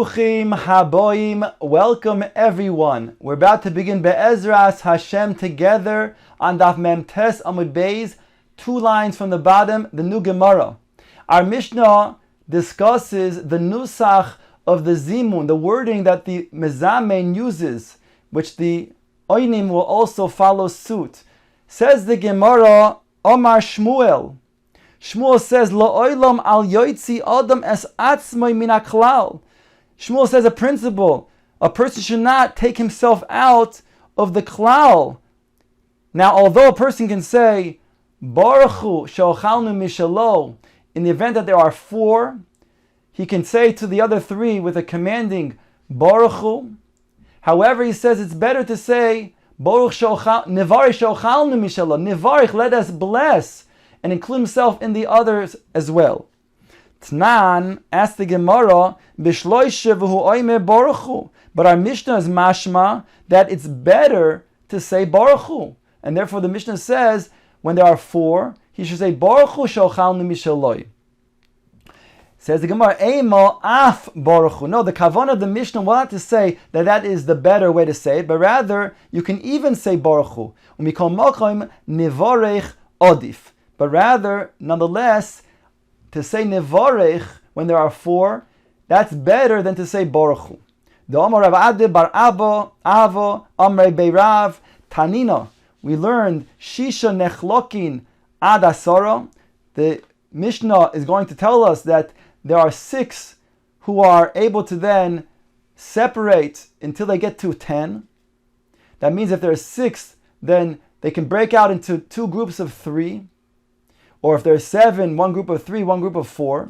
Bruchim Haboim, welcome everyone. We're about to begin Be'ezras Hashem together on Daf Mem Tes Amud Beis, 2 lines from the bottom, the new Gemara. Our Mishnah discusses the nusach of the zimun, the wording that the mezamen uses, which the oinim will also follow suit. Says the Gemara, Omar Shmuel. Shmuel says, Lo'olam al yoitzi adam es atzmai min haklal. Shmuel says a principle. A person should not take himself out of the klal. Now, although a person can say, Baruch Hu she'ochalnu mishalo, in the event that there are 4, he can say to the other 3 with a commanding Baruch Hu. However, he says it's better to say, Baruch Nivarich she'ochalnu mishalo. Nivarich, let us bless, and include himself in the others as well. Tnan asked the Gemara, Bishloishe v'hu oime Baruch Hu. But our Mishnah is mashma that it's better to say Baruch Hu. And therefore the Mishnah says, when there are 4, he should say Baruch Hu she'ochalnu mishaloi. Says the Gemara, Eimo af Baruch Hu. No, the kavanah of the Mishnah will not to say that that is the better way to say it, but rather you can even say Baruch Hu. Umikol mochim nivorech odif. But rather, nonetheless, to say Nevarech when there are 4, that's better than to say Baruch Hu. The Omar Rav Ade Bar Abo Amrei Beirav Tanina. We learned Shisha Nechlokin Ad Asara. The Mishnah is going to tell us that there are 6 who are able to then separate until they get to 10. That means if there are 6, then they can break out into 2 groups of 3. Or if there's 7, 1 group of 3, 1 group of 4.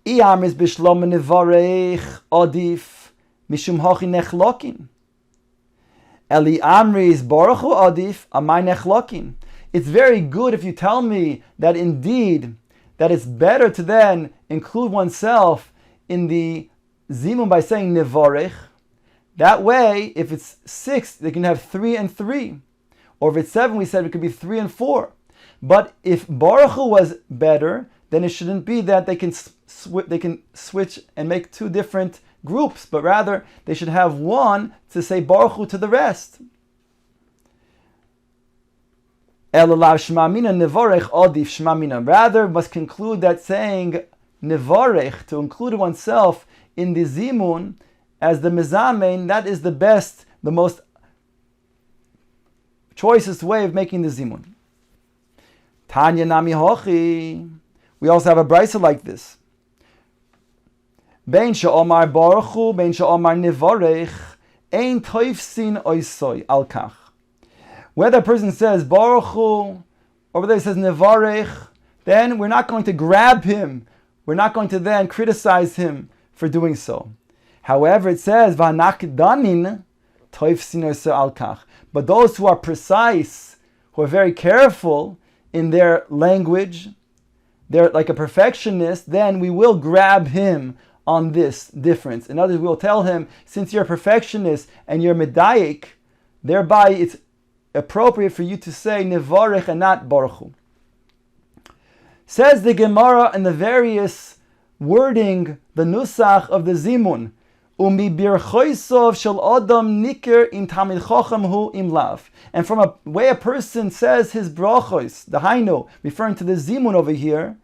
Iyam is bishlom nevarech adif mishum hachi nechlokin. Eli amri is baruch hu adif amay nechlokin. It's very good if you tell me that indeed that it's better to then include oneself in the zimun by saying nevarech. That way, if it's 6, they can have 3 and 3. Or if it's 7, we said it could be 3 and 4. But if Baruch Hu was better, then it shouldn't be that they can switch and make 2 different groups, but rather they should have 1 to say Baruch Hu to the rest. Rather, must conclude that saying Nevarech, to include oneself in the Zimun as the Mezamein, that is the best, the most choicest way of making the Zimun. Tanya Nami Hochi. We also have a brisa like this. Bein she'omar Baruch Hu, bein she'omar Nevarech, ein toifsin oisoi al kach. Whether a person says Baruch Hu, or whether he says Nevarech, then we're not going to grab him. We're not going to then criticize him for doing so. However, it says V'hanak danin toifsin oisoi al kach. But those who are precise, who are very careful in their language, they're like a perfectionist, then we will grab him on this difference. In other words, we'll tell him, since you're a perfectionist and you're medayik, thereby it's appropriate for you to say Nevarech and not Baruch Hu. Says the Gemara in the various wording, the nusach of the zimun, Umi birchoisov shel adam nikir im tamid chacham hu im lav. And from a way a person says his brachos, the hainu, referring to the zimun over here,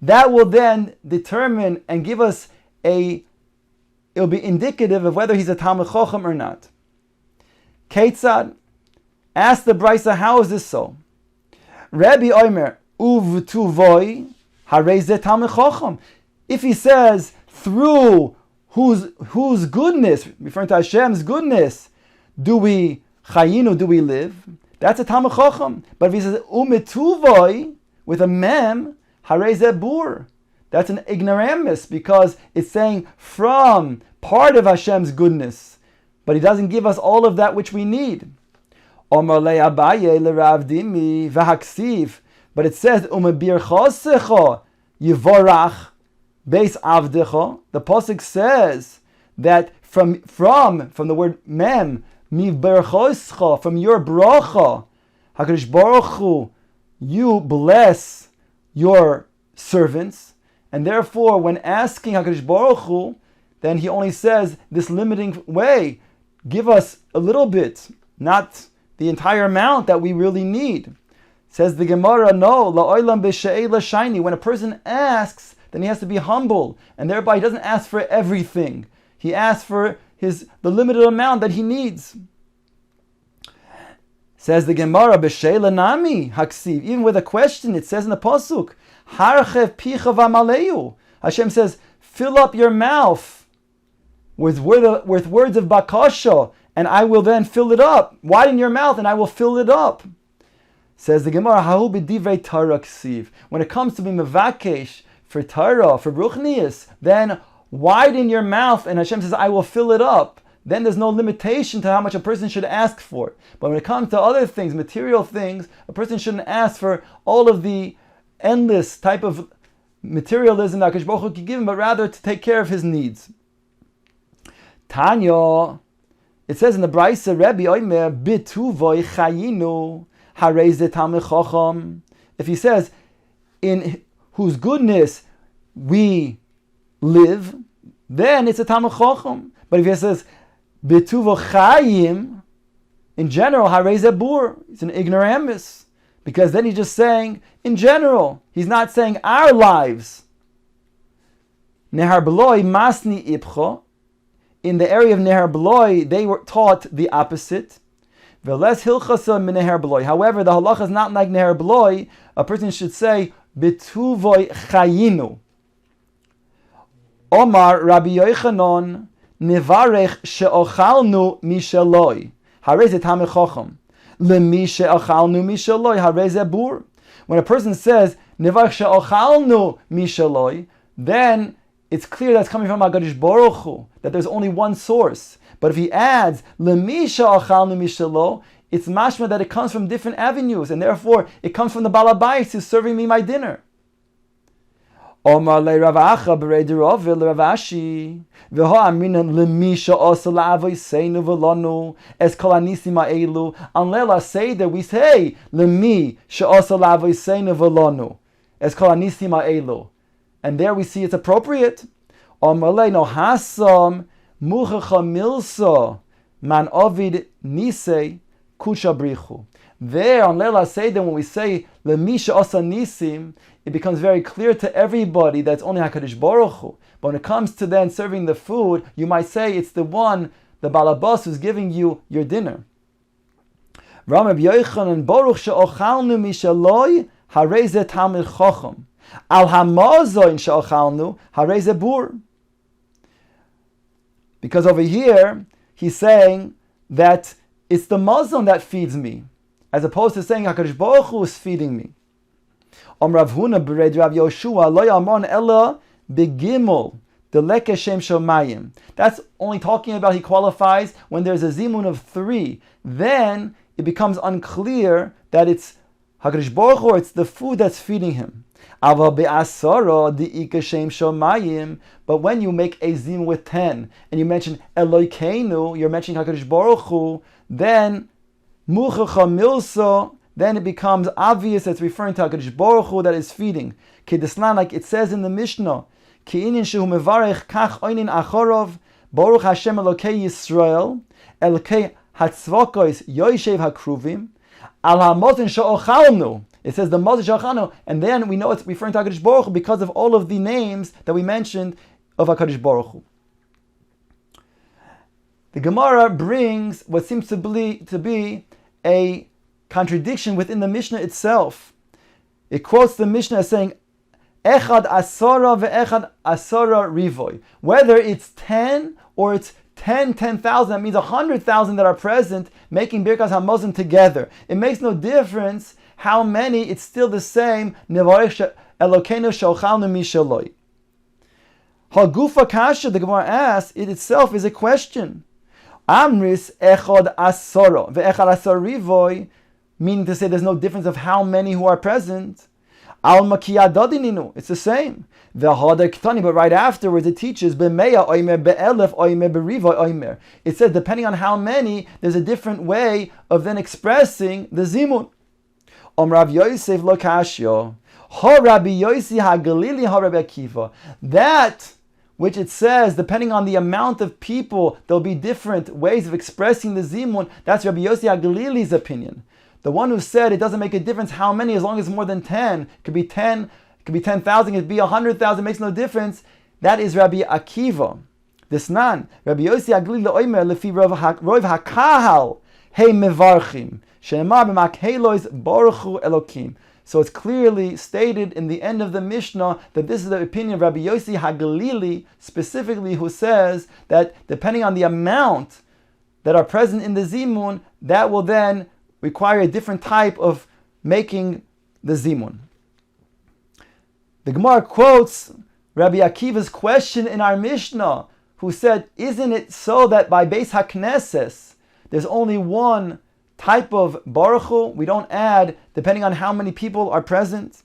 that will then determine and give us it'll be indicative of whether he's a tamid chacham or not. Ketzad, ask the brisa, how is this so? Rabbi Omer, uvtuvoi harei tamid chacham. If he says through whose goodness, referring to Hashem's goodness, do we live? That's a Talmud Chacham. But if he says umetuvoi with a mem, harei zeh bur, that's an ignoramus, because it's saying from part of Hashem's goodness, but he doesn't give us all of that which we need. Omar le Abaye le Rav Dimi v'haksiv, but it says umebirchosecha yivorach Beis avdecha. The pasuk says that from the word mem, mi berchoscha, from your bracha, HaKadosh Baruch Hu, you bless your servants. And therefore, when asking HaKadosh Baruch Hu, then he only says this limiting way, give us a little bit, not the entire amount that we really need. Says the Gemara, no, la'olam b'she'ela shiny. When a person asks, then he has to be humble, and thereby he doesn't ask for everything. He asks for the limited amount that he needs. Says the Gemara, b'she'ela nami haksiv. Even with a question, it says in the pasuk, harchev picha v'amaleu. Hashem says, fill up your mouth with words of bakasha, and I will then fill it up. Widen your mouth, and I will fill it up. Says the Gemara, hahu b'divrei Torah ksiv. When it comes to be mevakesh for Torah, for ruchnius, then widen your mouth, and Hashem says, I will fill it up. Then there's no limitation to how much a person should ask for. But when it comes to other things, material things, a person shouldn't ask for all of the endless type of materialism that HaKadosh Baruch Hu can give him, but rather to take care of his needs. Tanya, it says in the Brisa, Rebbe Omer, Bituvoy Chayinu, Harei Ze Talmid Chacham. If he says, in whose goodness we live, then it's a Talmid Chacham. But if he says, Bituvo Chayim, in general, Harei Ze Bur, it's an ignoramus. Because then he's just saying, in general, he's not saying our lives. Nehar Beloi Masni Ibcho. In the area of Nehar Beloi, they were taught the opposite. Veles Hilchasa min Nehar Beloi. However, the halacha is not like Nehar Beloi. A person should say, B'tuvoi Chayinu. Omar Rabbi Yochanan Nevarech she'ochalnu misheloi. Harei ze Talmid Chacham. Lemi she'ochalnu misheloi. Harei ze bur. When a person says, Nevarech she'ochalnu misheloi, then it's clear that's coming from HaKadosh Baruch Hu, that there's only one source. But if he adds, Lemi she'ochalnu mishelo, it's mashma that it comes from different avenues, and therefore it comes from the Balabayis who's serving me my dinner. Omar le Rav Acha b'rei Rav le Rav Ashi v'ho aminan lemi she'osa la'avoseinu v'lanu es kol hanisim ha'elu. On Leila Seder we say lemi she'osa la'avoseinu v'lanu es kol hanisim ha'elu. And there we see it's appropriate. Omar le no hasam muchacha milsa man ovid nisei kusha brichu. There on Leila Seder when we say lemi she'osa nisim, it becomes very clear to everybody that's only HaKadosh Baruch Hu. But when it comes to then serving the food, you might say it's the one, the Balabas, who's giving you your dinner. Rabbi Yochanan Baruch she'ochalnu mishaloi harei ze Talmid Chacham. Al hamazoin she'ochalnu harei ze bur. Because over here, he's saying that it's the Muslim that feeds me, as opposed to saying HaKadosh Baruch Hu is feeding me. Rav Huna b'rei Rav Yoshua lo yamon ella begimel deleke shem shomayim. That's only talking about he qualifies when there's a zimun of 3. Then it becomes unclear that it's HaKadosh Baruch Hu or it's the food that's feeding him. Aval be'asara di'ika shem shomayim. But when you make a zimun with 10 and you mention Elokeinu, you're mentioning HaKadosh Baruch Hu, then muchacha milsa. Then it becomes obvious that it's referring to HaKadosh Baruch Hu that is feeding. Kedeslan, like it says in the Mishnah, Ki'inin shehu mevarech kach oinin achorov, Baruch Hashem Elokei Yisrael, Elokei hatzvokos yoishev hakruvim, al hamozin she'ochalnu. It says the mozin she'ochalnu, and then we know it's referring to HaKadosh Baruch Hu because of all of the names that we mentioned of HaKadosh Baruch Hu. The Gemara brings what seems to be a contradiction within the Mishnah itself. It quotes the Mishnah as saying, Echad asara ve'echad asara rivoy. Whether it's 10 or it's 10,000, that means 100,000 that are present, making Birkas HaMazon together. It makes no difference how many, it's still the same, Nevarech Elokeinu she'ochalnu mishaloi. Hagufa kasha, the Gemara asks, it itself is a question. Amris echad asara ve'echad asara rivoy, meaning to say there's no difference of how many who are present. Al makiyadadininu, it's the same. V'hada kitani, but right afterwards it teaches b'meya oimer, be'elef oimer, b'riva oimer. It says depending on how many, there's a different way of then expressing the zimun. Rav Yosef lo kashya, Ha Rabbi Yosi HaGalili Ha Rabbi Akiva. That which it says, depending on the amount of people, there'll be different ways of expressing the zimun. That's Rabbi Yosi HaGalili's opinion. The one who said it doesn't make a difference how many, as long as it's more than 10. It could be 10, it could be 10,000, it could be 100,000, makes no difference. That is Rabbi Akiva. This nan, Rabbi Yosi HaGalili oimer lefi rov hakahal hey mevarchim she'emar b'makhelois baruchu elokim. So it's clearly stated in the end of the Mishnah that this is the opinion of Rabbi Yosi HaGalili, specifically, who says that depending on the amount that are present in the zimun, that will then require a different type of making the zimun. The Gemara quotes Rabbi Akiva's question in our Mishnah, who said, isn't it so that by Beis HaKnesses, there's only one type of Baruch Hu? We don't add depending on how many people are present.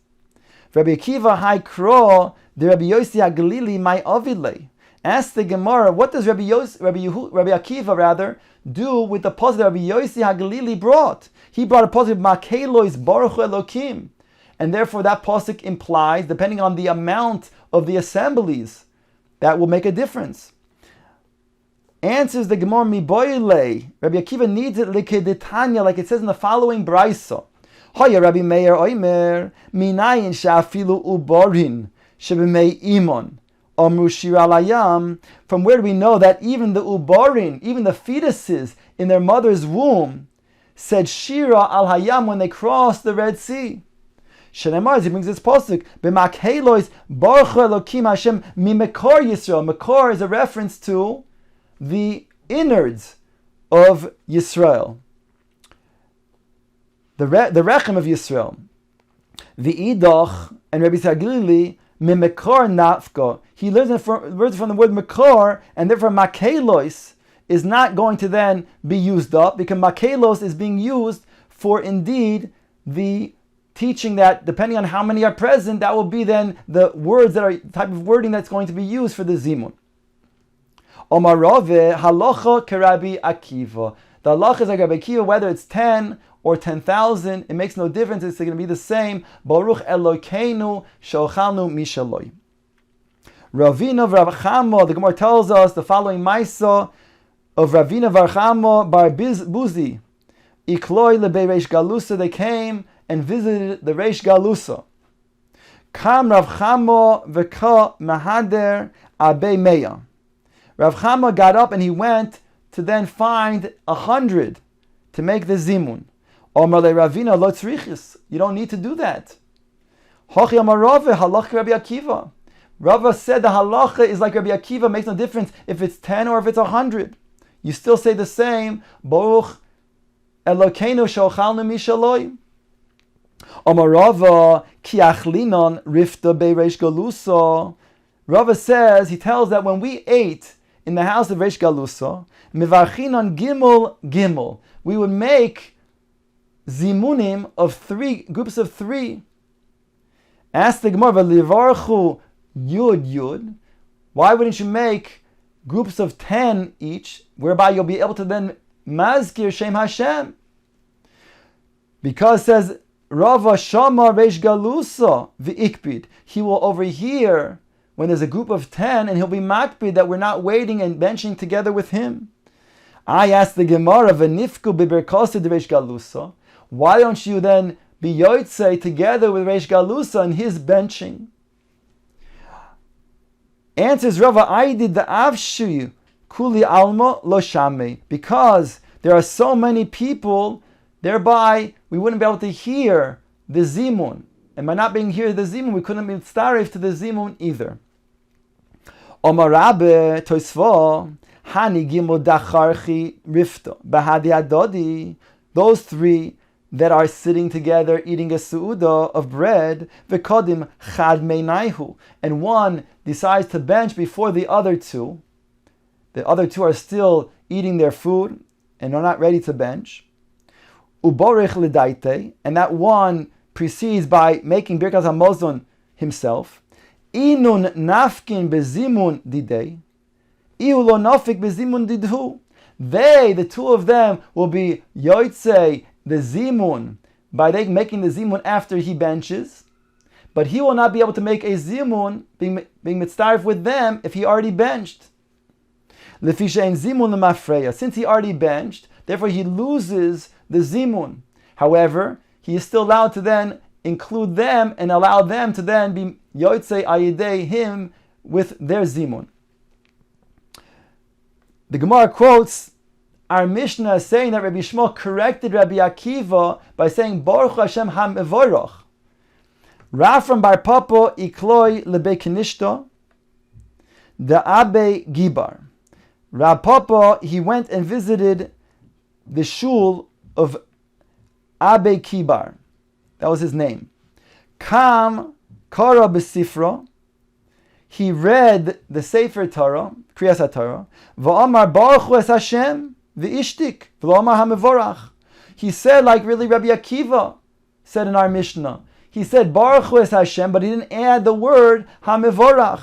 Rabbi Akiva Hai Kro, the Rabbi Yosi HaGalili my Avile. Ask the Gemara, what does Rabbi Akiva do with the pasuk that Rabbi Yosi HaGalili brought? He brought a pasuk Makelois Baruch Hu Elokim, and therefore that pasuk implies, depending on the amount of the assemblies, that will make a difference. Answers the Gemara Miboile. Rabbi Akiva needs it likedetanya, like it says in the following brisa. Hoya Rabbi Meir Oimer minayin shafilu uborin shebimei imon amru shira alayam. From where do we know that even the uborin, even the fetuses in their mother's womb, said shira al hayam when they crossed the Red Sea? Shenemar, he brings this pasuk b'makhelois baruch Elokim Hashem mimekor Yisrael. Mekor is a reference to the innards of Yisrael, the rechem of Yisrael. The Idach and Rabbi HaGalili mimekor nafka. He learns from the word mekor, and therefore makelos is not going to then be used up, because makelos is being used for indeed the teaching that depending on how many are present, that will be then the words that are type of wording that's going to be used for the zimun. Omarove halacha kerabi Akiva. The halacha is like Rabbi Akiva, whether it's 10 or 10,000, it makes no difference. It's going to be the same. Baruch Elokeinu shochalnu mishaloi. Ravina Varchamo, the Gemara tells us the following Maisa of Ravina Varchamo bar Buzi. Ikloi lebe Reish Galusa, they came and visited the Reish Galusa. Kam Rav Chamo v'ka mahader abe meya. Rav Chama got up and he went to then find 100 to make the zimun. Omar le Ravina lo tzrichis. You don't need to do that. Hochi Amar Rava halach Rabbi Akiva. Rava said the halacha is like Rabbi Akiva, makes no difference if it's 10 or if it's 100. You still say the same. Baruch Elokeinu shochalnu mishaloi. Omar Rava ki achlinon rifta beireish galusa. Rava says, he tells that when we ate in the house of Reish Galusa, mivarchinon gimel gimel, we would make zimunim of 3 groups of 3. Ask the Gemara, livarchu yud yud. Why wouldn't you make groups of 10 each, whereby you'll be able to then mazkir Shem Hashem? Because it says Rava Shama Reish Galusa v'ikpid. He will overhear when there's a group of 10, and he'll be makpid that we're not waiting and benching together with him. I asked the Gemara, v'nifku b'berkasi de Reish Galusa. Why don't you then be yotzei together with Reish Galusa and his benching? Answers Rava, I did the avshu kuli alma lo shame. Because there are so many people, thereby we wouldn't be able to hear the zimun. And by not being here the zimun, we couldn't be starif to the zimun either. Omar Rabbe Tosfo Hani Gimel Dacharchi Rifta Bahadi Adodi. Those 3 that are sitting together eating a suuda of bread, V'kodim Chad Meinaihu, and one decides to bench before the other 2. The other 2 are still eating their food and are not ready to bench. Uborich Lidaite, and that one precedes by making Birkas HaMazon himself. Inun nafkin bezimun didei. Iu lo nafik bezimun didhu. They, the 2 of them, will be yotzei the zimun by they making the zimun after he benches. but he will not be able to make a zimun, being mitzdarif with them, if he already benched. Lefisha and zimun lemafreya. Since he already benched, therefore he loses the zimun. However, he is still allowed to then include them and allow them to then be yotzei ayidei him with their zimun. The Gemara quotes our Mishnah saying that Rabbi Shmuel corrected Rabbi Akiva by saying Baruch Hashem HaMevorach. Rav from Bar Papa ikloi lebekinishto the Abe Gibar. Rav Papa, he went and visited the shul of Abe Kibar. That was his name. Kam Kara B'Sifra. He read the Sefer Torah, Kriyas HaTorah. V'amar Baruch Hu es Hashem v'ishtik v'amar HaMevorach. He said, like really Rabbi Akiva said in our Mishnah. He said Baruch Hu es Hashem, but he didn't add the word HaMevorach.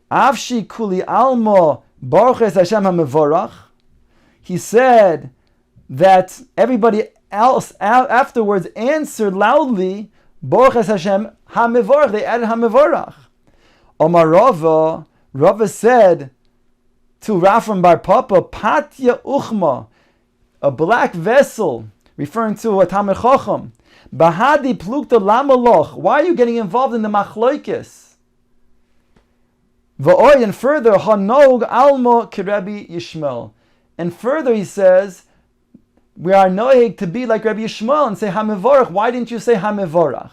Avshi kuli almo Baruch Hu es Hashem HaMevorach. He said that everybody else afterwards answered loudly Baruch es Hashem HaMevorach. They added HaMevorach. Omar Rava said to Rav from Bar Papa, Patya Uchma, a black vessel, referring to a Talmid Chacham. Bahadi Plukta Lamaloch. Why are you getting involved in the Machloikis? Va'oy, and further, Hanog Almo Kirebi Yishmael. And further he says, we are noeg to be like Rabbi Yishmael and say HaMevorach. Why didn't you say HaMevorach?